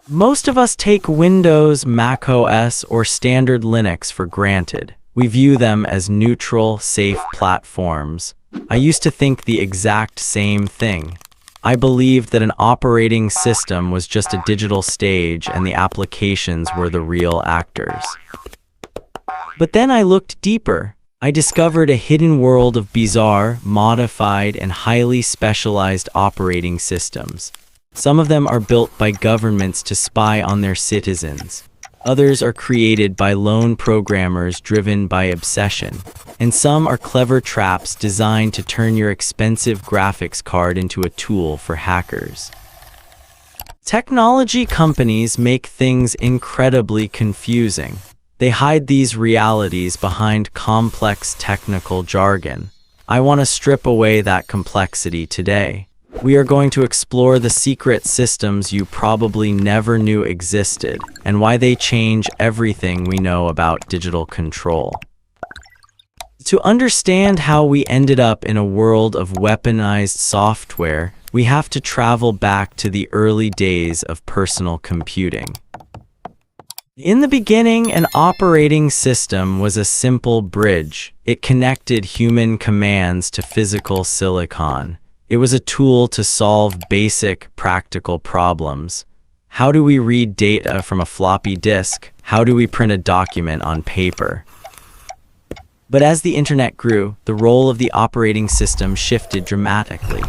Most of us take Windows, Mac OS, or standard Linux for granted. We view them as neutral, safe platforms. I used to think the exact same thing. I believed that an operating system was just a digital stage and the applications were the real actors. But then I looked deeper. I discovered a hidden world of bizarre, modified, and highly specialized operating systems. Some of them are built by governments to spy on their citizens. Others are created by lone programmers driven by obsession. And some are clever traps designed to turn your expensive graphics card into a tool for hackers. Technology companies make things incredibly confusing. They hide these realities behind complex technical jargon. I want to strip away that complexity today. We are going to explore the secret systems you probably never knew existed and why they change everything we know about digital control. To understand how we ended up in a world of weaponized software, we have to travel back to the early days of personal computing. In the beginning, an operating system was a simple bridge. It connected human commands to physical silicon. It was a tool to solve basic, practical problems. How do we read data from a floppy disk? How do we print a document on paper? But as the internet grew, the role of the operating system shifted dramatically.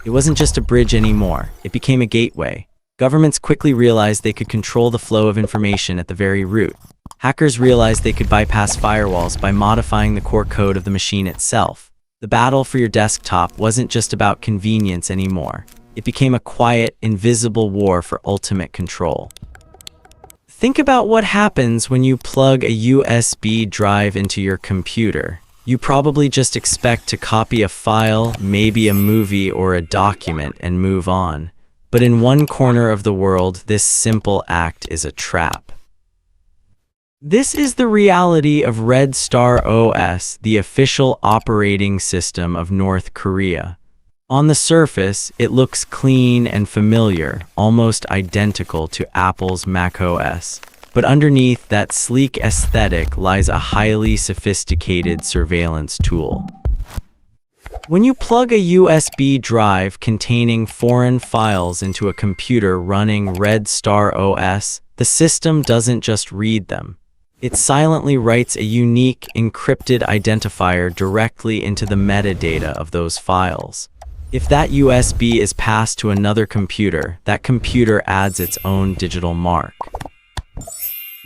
It wasn't just a bridge anymore. It became a gateway. Governments quickly realized they could control the flow of information at the very root. Hackers realized they could bypass firewalls by modifying the core code of the machine itself. The battle for your desktop wasn't just about convenience anymore. It became a quiet, invisible war for ultimate control. Think about what happens when you plug a USB drive into your computer. You probably just expect to copy a file, maybe a movie or a document, and move on. But in one corner of the world, this simple act is a trap. This is the reality of Red Star OS, the official operating system of North Korea. On the surface, it looks clean and familiar, almost identical to Apple's Mac OS. But underneath that sleek aesthetic lies a highly sophisticated surveillance tool. When you plug a USB drive containing foreign files into a computer running Red Star OS, the system doesn't just read them. It silently writes a unique, encrypted identifier directly into the metadata of those files. If that USB is passed to another computer, that computer adds its own digital mark.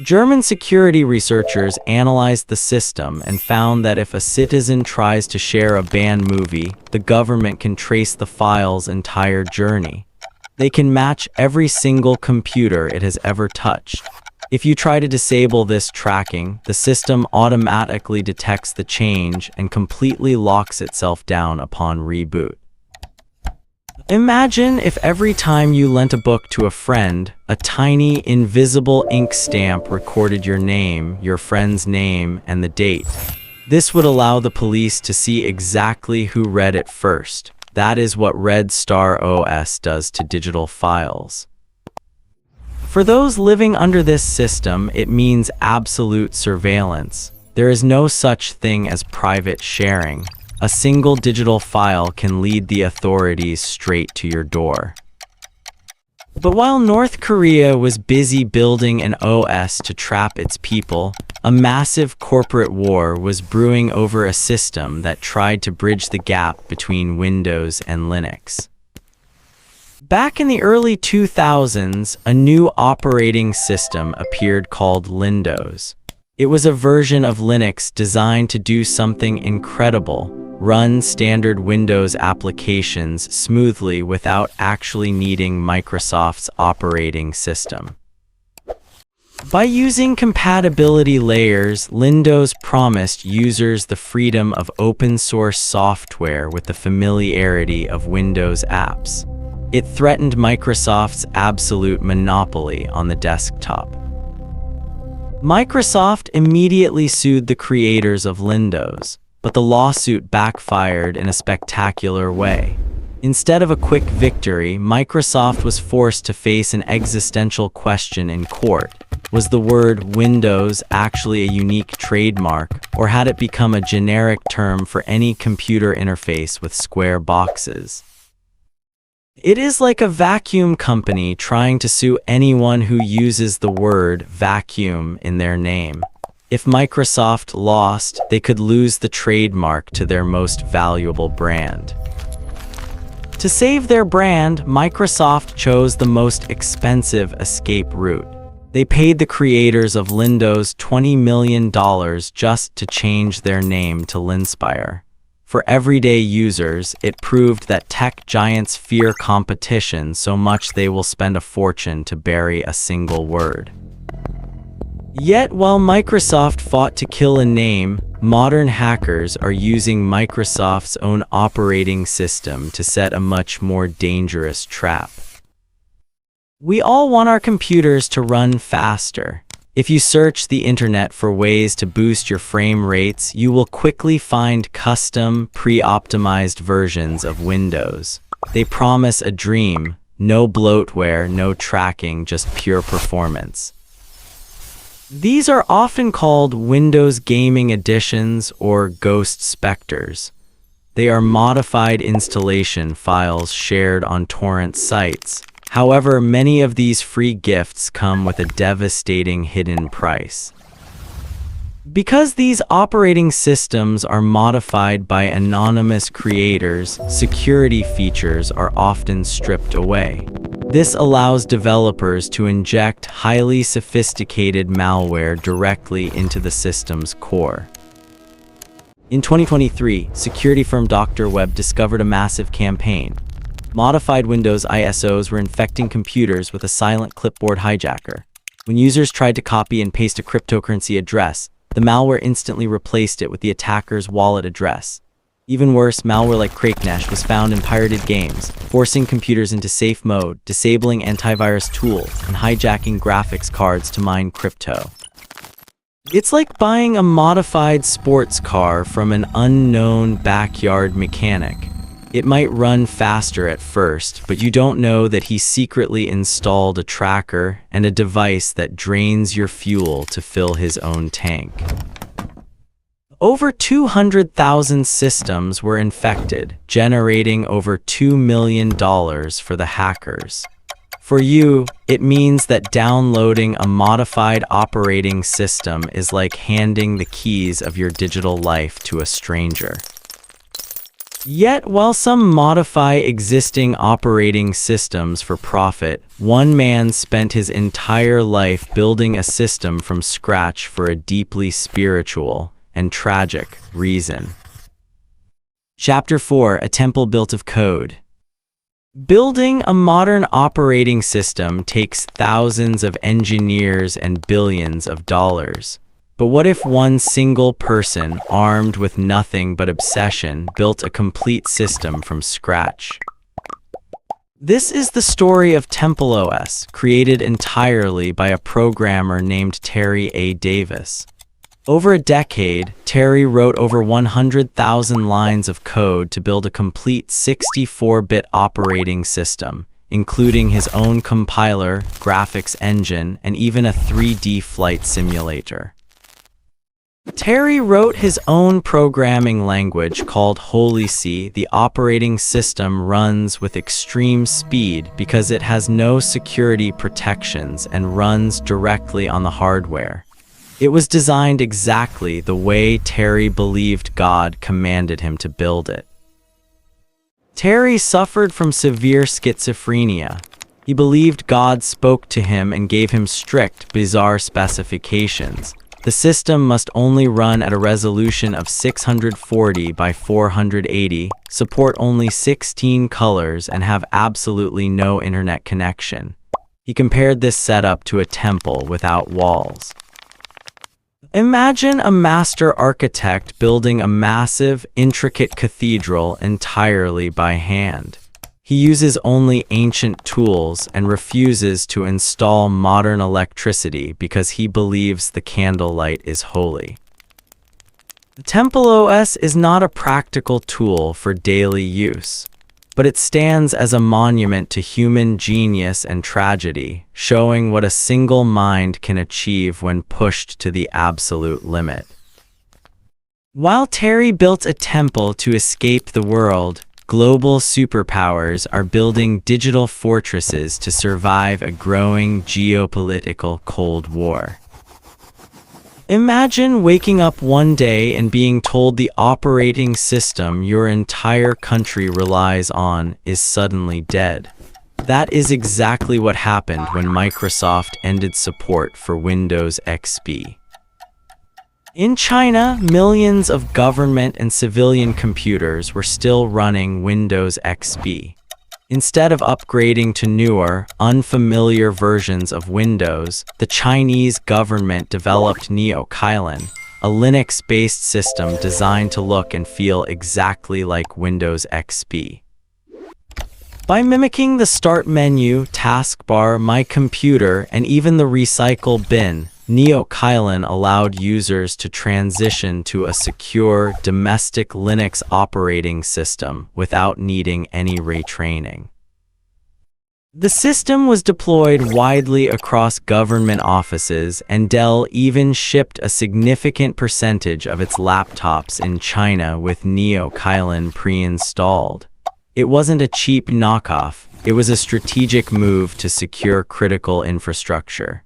German security researchers analyzed the system and found that if a citizen tries to share a banned movie, the government can trace the file's entire journey. They can match every single computer it has ever touched. If you try to disable this tracking, the system automatically detects the change and completely locks itself down upon reboot. Imagine if every time you lent a book to a friend, a tiny, invisible ink stamp recorded your name, your friend's name, and the date. This would allow the police to see exactly who read it first. That is what Red Star OS does to digital files. For those living under this system, it means absolute surveillance. There is no such thing as private sharing. A single digital file can lead the authorities straight to your door. But while North Korea was busy building an OS to trap its people, a massive corporate war was brewing over a system that tried to bridge the gap between Windows and Linux. Back in the early 2000s, a new operating system appeared called Windows. It was a version of Linux designed to do something incredible: run standard Windows applications smoothly without actually needing Microsoft's operating system. By using compatibility layers, Windows promised users the freedom of open-source software with the familiarity of Windows apps. It threatened Microsoft's absolute monopoly on the desktop. Microsoft immediately sued the creators of Windows, but the lawsuit backfired in a spectacular way. Instead of a quick victory, Microsoft was forced to face an existential question in court. Was the word Windows actually a unique trademark, or had it become a generic term for any computer interface with square boxes? It is like a vacuum company trying to sue anyone who uses the word vacuum in their name. If Microsoft lost, they could lose the trademark to their most valuable brand. To save their brand, Microsoft chose the most expensive escape route. They paid the creators of Windows $20 million just to change their name to Linspire. For everyday users, it proved that tech giants fear competition so much they will spend a fortune to bury a single word. Yet, while Microsoft fought to kill a name, modern hackers are using Microsoft's own operating system to set a much more dangerous trap. We all want our computers to run faster. If you search the internet for ways to boost your frame rates, you will quickly find custom, pre-optimized versions of Windows. They promise a dream: no bloatware, no tracking, just pure performance. These are often called Windows Gaming Editions or Ghost Specters. They are modified installation files shared on torrent sites. However, many of these free gifts come with a devastating hidden price. Because these operating systems are modified by anonymous creators, security features are often stripped away. This allows developers to inject highly sophisticated malware directly into the system's core. In 2023, security firm Dr. Web discovered a massive campaign. Modified Windows ISOs were infecting computers with a silent clipboard hijacker. When users tried to copy and paste a cryptocurrency address, the malware instantly replaced it with the attacker's wallet address. Even worse, malware like Crakenesh was found in pirated games, forcing computers into safe mode, disabling antivirus tools, and hijacking graphics cards to mine crypto. It's like buying a modified sports car from an unknown backyard mechanic. It might run faster at first, but you don't know that he secretly installed a tracker and a device that drains your fuel to fill his own tank. Over 200,000 systems were infected, generating over $2 million for the hackers. For you, it means that downloading a modified operating system is like handing the keys of your digital life to a stranger. Yet, while some modify existing operating systems for profit, one man spent his entire life building a system from scratch for a deeply spiritual and tragic reason. Chapter 4: A Temple Built of Code. Building a modern operating system takes thousands of engineers and billions of dollars. But what if one single person, armed with nothing but obsession, built a complete system from scratch? This is the story of TempleOS, created entirely by a programmer named Terry A. Davis. Over a decade, Terry wrote over 100,000 lines of code to build a complete 64-bit operating system, including his own compiler, graphics engine, and even a 3D flight simulator. Terry wrote his own programming language called Holy C. The operating system runs with extreme speed because it has no security protections and runs directly on the hardware. It was designed exactly the way Terry believed God commanded him to build it. Terry suffered from severe schizophrenia. He believed God spoke to him and gave him strict, bizarre specifications. The system must only run at a resolution of 640 by 480, support only 16 colors, and have absolutely no internet connection. He compared this setup to a temple without walls. Imagine a master architect building a massive, intricate cathedral entirely by hand. He uses only ancient tools and refuses to install modern electricity because he believes the candlelight is holy. TempleOS is not a practical tool for daily use. but it stands as a monument to human genius and tragedy, showing what a single mind can achieve when pushed to the absolute limit. While Terry built a temple to escape the world, global superpowers are building digital fortresses to survive a growing geopolitical Cold War. Imagine waking up one day and being told the operating system your entire country relies on is suddenly dead. That is exactly what happened when Microsoft ended support for Windows XP. In China, millions of government and civilian computers were still running Windows XP. Instead of upgrading to newer, unfamiliar versions of Windows, the Chinese government developed NeoKylin, a Linux-based system designed to look and feel exactly like Windows XP. By mimicking the Start menu, taskbar, My Computer, and even the Recycle bin, NeoKylin allowed users to transition to a secure, domestic Linux operating system without needing any retraining. The system was deployed widely across government offices, and Dell even shipped a significant percentage of its laptops in China with NeoKylin pre-installed. It wasn't a cheap knockoff, it was a strategic move to secure critical infrastructure.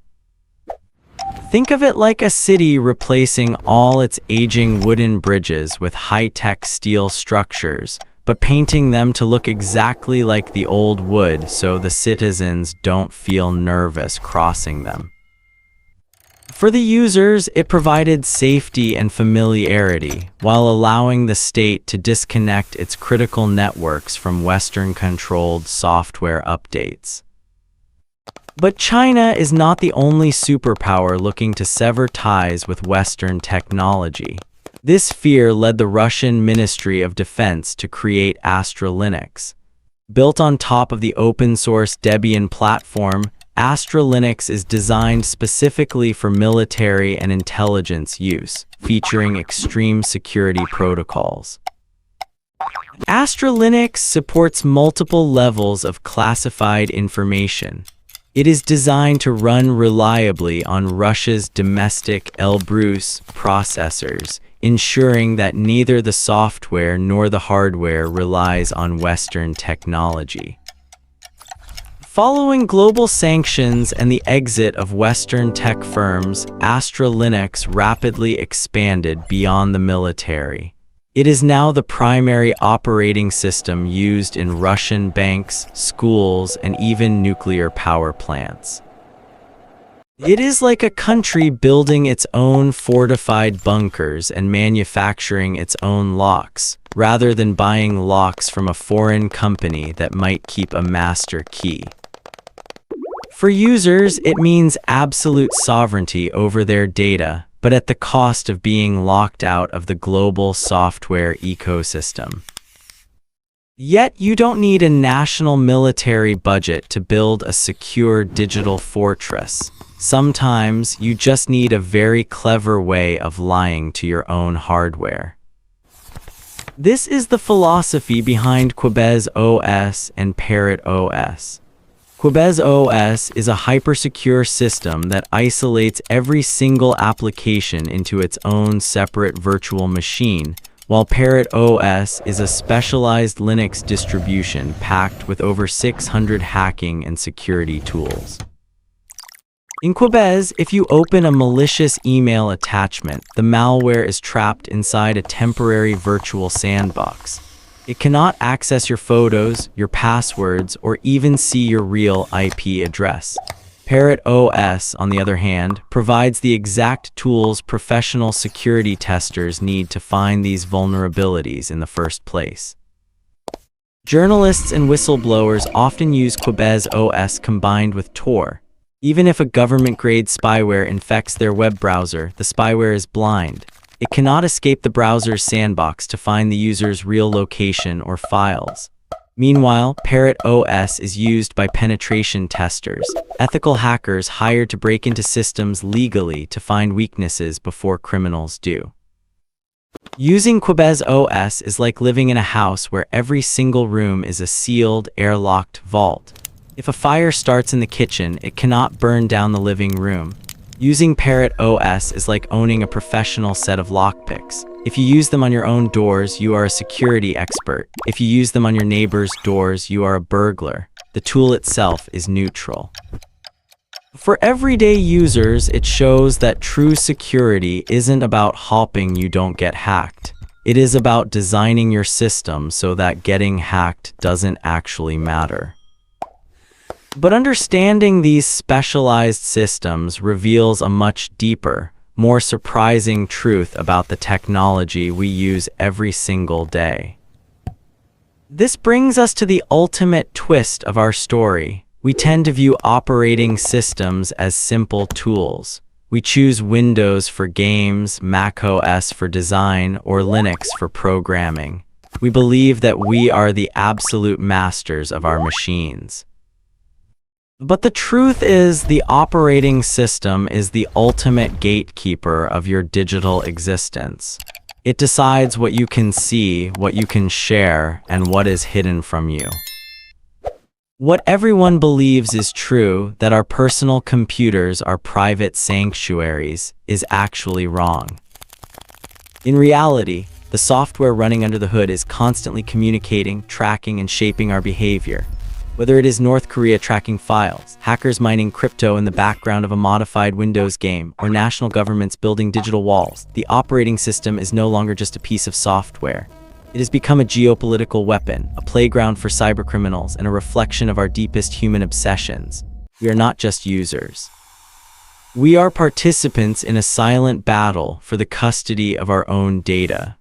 Think of it like a city replacing all its aging wooden bridges with high-tech steel structures, but painting them to look exactly like the old wood so the citizens don't feel nervous crossing them. For the users, it provided safety and familiarity, while allowing the state to disconnect its critical networks from Western-controlled software updates. But China is not the only superpower looking to sever ties with Western technology. This fear led the Russian Ministry of Defense to create Astra Linux. Built on top of the open-source Debian platform, Astra Linux is designed specifically for military and intelligence use, featuring extreme security protocols. Astra Linux supports multiple levels of classified information. It is designed to run reliably on Russia's domestic Elbrus processors, ensuring that neither the software nor the hardware relies on Western technology. Following global sanctions and the exit of Western tech firms, Astra Linux rapidly expanded beyond the military. It is now the primary operating system used in Russian banks, schools, and even nuclear power plants. It is like a country building its own fortified bunkers and manufacturing its own locks, rather than buying locks from a foreign company that might keep a master key. For users, it means absolute sovereignty over their data, but at the cost of being locked out of the global software ecosystem. Yet you don't need a national military budget to build a secure digital fortress. Sometimes you just need a very clever way of lying to your own hardware. This is the philosophy behind Qubes OS and Parrot OS. Qubes OS is a hypersecure system that isolates every single application into its own separate virtual machine, while Parrot OS is a specialized Linux distribution packed with over 600 hacking and security tools. In Qubes, if you open a malicious email attachment, the malware is trapped inside a temporary virtual sandbox. It cannot access your photos, your passwords, or even see your real IP address. Parrot OS, on the other hand, provides the exact tools professional security testers need to find these vulnerabilities in the first place. Journalists and whistleblowers often use Qubes OS combined with Tor. Even if a government-grade spyware infects their web browser, the spyware is blind. It cannot escape the browser's sandbox to find the user's real location or files. Meanwhile, Parrot OS is used by penetration testers, ethical hackers hired to break into systems legally to find weaknesses before criminals do. Using Qubes OS is like living in a house where every single room is a sealed, airlocked vault. If a fire starts in the kitchen, it cannot burn down the living room. Using Parrot OS is like owning a professional set of lockpicks. If you use them on your own doors, you are a security expert. If you use them on your neighbor's doors, you are a burglar. The tool itself is neutral. For everyday users, it shows that true security isn't about hoping you don't get hacked. It is about designing your system so that getting hacked doesn't actually matter. But understanding these specialized systems reveals a much deeper, more surprising truth about the technology we use every single day. This brings us to the ultimate twist of our story. We tend to view operating systems as simple tools. We choose Windows for games, Mac OS for design, or Linux for programming. We believe that we are the absolute masters of our machines. But the truth is, the operating system is the ultimate gatekeeper of your digital existence. It decides what you can see, what you can share, and what is hidden from you. What everyone believes is true, that our personal computers are private sanctuaries, is actually wrong. In reality, the software running under the hood is constantly communicating, tracking, and shaping our behavior. Whether it is North Korea tracking files, hackers mining crypto in the background of a modified Windows game, or national governments building digital walls, the operating system is no longer just a piece of software. It has become a geopolitical weapon, a playground for cybercriminals, and a reflection of our deepest human obsessions. We are not just users. We are participants in a silent battle for the custody of our own data.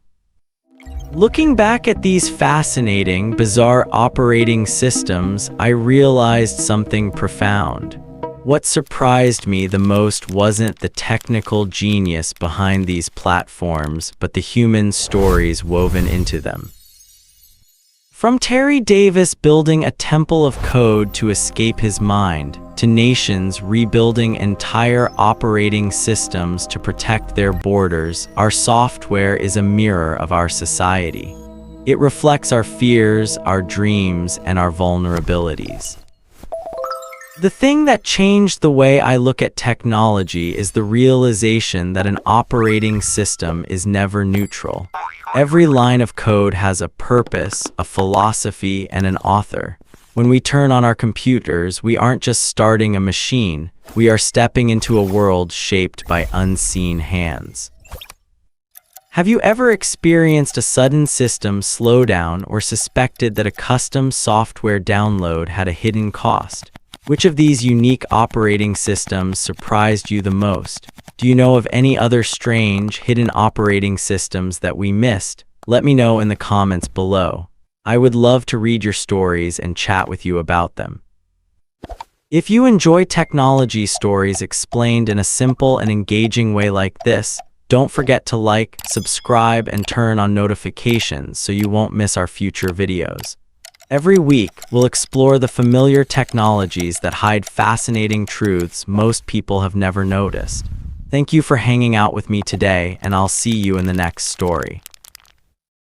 Looking back at these fascinating, bizarre operating systems, I realized something profound. What surprised me the most wasn't the technical genius behind these platforms, but the human stories woven into them. From Terry Davis building a temple of code to escape his mind, to nations rebuilding entire operating systems to protect their borders, our software is a mirror of our society. It reflects our fears, our dreams, and our vulnerabilities. The thing that changed the way I look at technology is the realization that an operating system is never neutral. Every line of code has a purpose, a philosophy, and an author. When we turn on our computers, we aren't just starting a machine, we are stepping into a world shaped by unseen hands. Have you ever experienced a sudden system slowdown or suspected that a custom software download had a hidden cost? Which of these unique operating systems surprised you the most? Do you know of any other strange, hidden operating systems that we missed? Let me know in the comments below. I would love to read your stories and chat with you about them. If you enjoy technology stories explained in a simple and engaging way like this, don't forget to like, subscribe, and turn on notifications so you won't miss our future videos. Every week, we'll explore the familiar technologies that hide fascinating truths most people have never noticed. Thank you for hanging out with me today, and I'll see you in the next story.